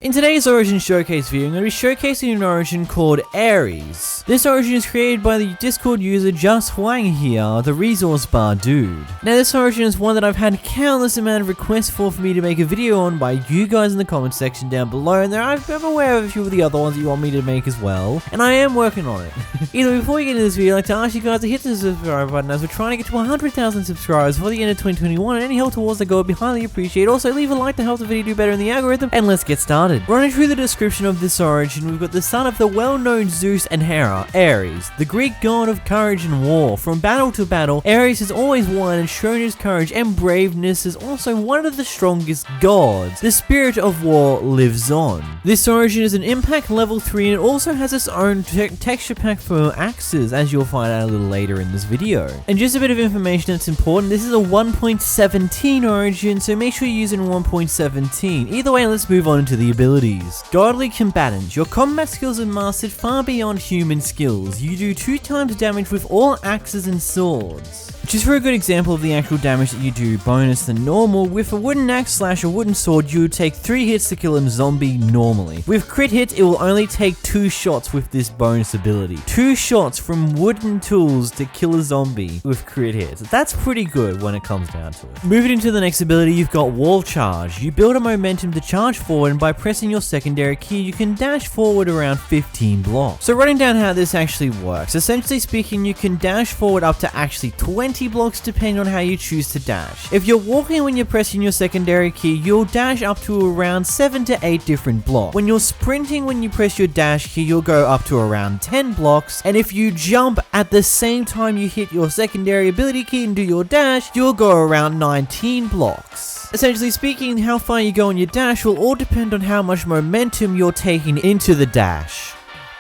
In today's Origin Showcase video, I'm going to be showcasing an Origin called Ares. This Origin is created by the Discord user Just Huang here, the resource bar dude. Now this Origin is one that I've had countless amount of requests for me to make a video on by you guys in the comment section down below, and I'm aware of a few of the other ones that you want me to make as well, and I am working on it. Either before we get into this video, I'd like to ask you guys to hit the subscribe button as we're trying to get to 100,000 subscribers before the end of 2021, and any help towards that goal would be highly appreciated. Also leave a like to help the video do better in the algorithm, and let's get started. Running through the description of this Origin, we've got the son of the well-known Zeus and Hera, Ares, the Greek god of courage and war. From battle to battle, Ares has always won and shown his courage and braveness as also one of the strongest gods. The spirit of war lives on. This Origin is an impact level 3 and it also has its own texture pack for axes, as you'll find out a little later in this video. And just a bit of information that's important, this is a 1.17 Origin, so make sure you're using 1.17. Either way, let's move on into the abilities. Godly Combatant. Your combat skills are mastered far beyond human skills. You do 2 times damage with all axes and swords. Just for a good example of the actual damage that you do bonus than normal, with a wooden axe slash a wooden sword, you would take 3 hits to kill a zombie normally. With crit hit, it will only take 2 shots with this bonus ability. 2 shots from wooden tools to kill a zombie with crit hits. That's pretty good when it comes down to it. Moving into the next ability, you've got Wall Charge. You build a momentum to charge forward, and by pressing your secondary key, you can dash forward around 15 blocks. So running down how this actually works, essentially speaking, you can dash forward up to actually 20 blocks depending on how you choose to dash. If you're walking when you're pressing your secondary key, you'll dash up to around 7 to 8 different blocks. When you're sprinting when you press your dash key, you'll go up to around 10 blocks, and if you jump at the same time you hit your secondary ability key and do your dash, you'll go around 19 blocks. Essentially speaking, how far you go on your dash will all depend on how much momentum you're taking into the dash.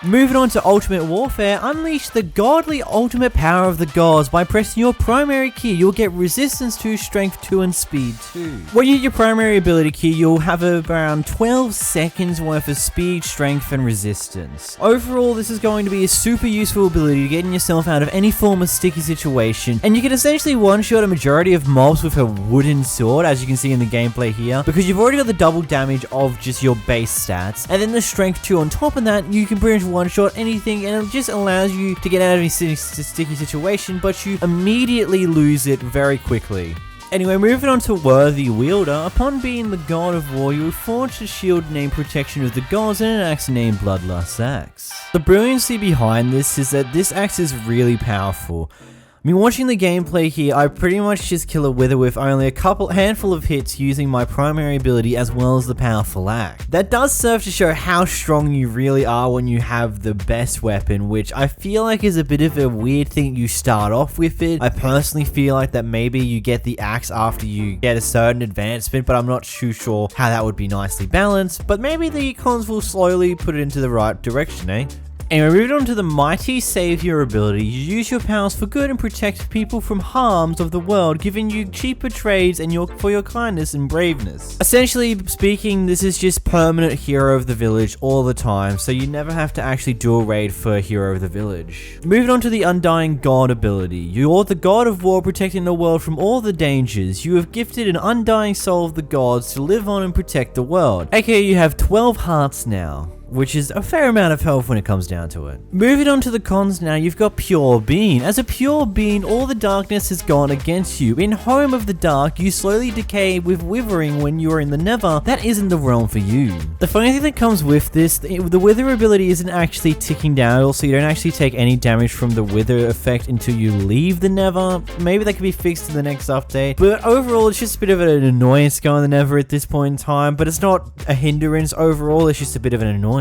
Moving on to Ultimate Warfare, unleash the godly ultimate power of the gods. By pressing your primary key, you'll get resistance 2, strength 2, and speed 2. When you hit your primary ability key, you'll have around 12 seconds worth of speed, strength, and resistance. Overall, this is going to be a super useful ability to getting yourself out of any form of sticky situation, and you can essentially one-shot a majority of mobs with a wooden sword, as you can see in the gameplay here, because you've already got the double damage of just your base stats, and then the strength 2 on top of that, you can pretty much one-shot anything, and it just allows you to get out of any sticky situation, but you immediately lose it very quickly. Anyway, moving on to Worthy Wielder. Upon being the god of war, you will forge a shield named Protection of the Gods and an axe named Bloodlust Axe. The brilliancy behind this is that this axe is really powerful. I mean, watching the gameplay here, I pretty much just kill a wither with only a handful of hits using my primary ability as well as the powerful axe. That does serve to show how strong you really are when you have the best weapon, which I feel like is a bit of a weird thing you start off with it. I personally feel like that maybe you get the axe after you get a certain advancement, but I'm not too sure how that would be nicely balanced, but maybe the cons will slowly put it into the right direction, eh? Anyway, moving on to the Mighty Savior ability. You use your powers for good and protect people from harms of the world, giving you cheaper trades and for your kindness and braveness. Essentially speaking, this is just permanent Hero of the Village all the time, so you never have to actually do a raid for Hero of the Village. Moving on to the Undying God ability. You're the god of war, protecting the world from all the dangers. You have gifted an undying soul of the gods to live on and protect the world. AKA you have 12 hearts now, which is a fair amount of health when it comes down to it. Moving on to the cons now, you've got Pure Being. As a pure being, all the darkness has gone against you. In Home of the Dark, you slowly decay with withering when you are in the Nether. That isn't the realm for you. The funny thing that comes with this, the wither ability isn't actually ticking down, also you don't actually take any damage from the wither effect until you leave the Nether. Maybe that could be fixed in the next update, but overall it's just a bit of an annoyance going in the Nether at this point in time, but it's not a hindrance overall, it's just a bit of an annoyance.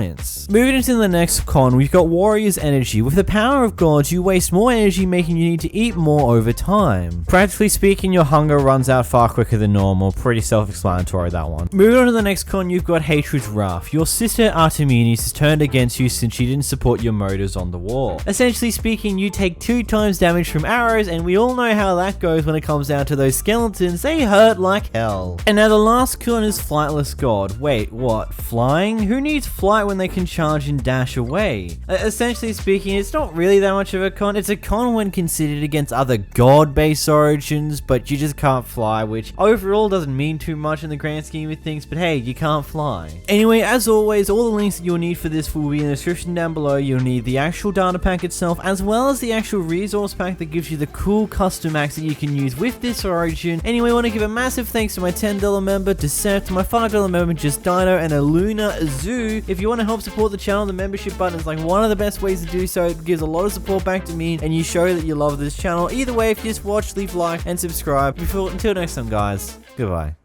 Moving into the next con, we've got Warrior's Energy. With the power of gods, you waste more energy, making you need to eat more over time. Practically speaking, your hunger runs out far quicker than normal. Pretty self-explanatory, that one. Moving on to the next con, you've got Hatred's Wrath. Your sister Artemis has turned against you since she didn't support your motives on the war. Essentially speaking, you take 2 times damage from arrows, and we all know how that goes when it comes down to those skeletons. They hurt like hell. And now the last con is Flightless God. Wait, what? Flying? Who needs flight when they can charge and dash away. Essentially speaking, it's not really that much of a con. It's a con when considered against other god-based origins, but you just can't fly, which overall doesn't mean too much in the grand scheme of things, but hey, you can't fly. Anyway, as always, all the links that you'll need for this will be in the description down below. You'll need the actual data pack itself, as well as the actual resource pack that gives you the cool custom acts that you can use with this origin. Anyway, I want to give a massive thanks to my $10 member, Desert, to my $5 member, Just Dino, and Aluna Zoo. If you want to help support the channel, the membership button is like one of the best ways to do so. It gives a lot of support back to me, and you show that you love this channel. Either way, if you just watch, leave a like and subscribe. Until next time, guys, goodbye.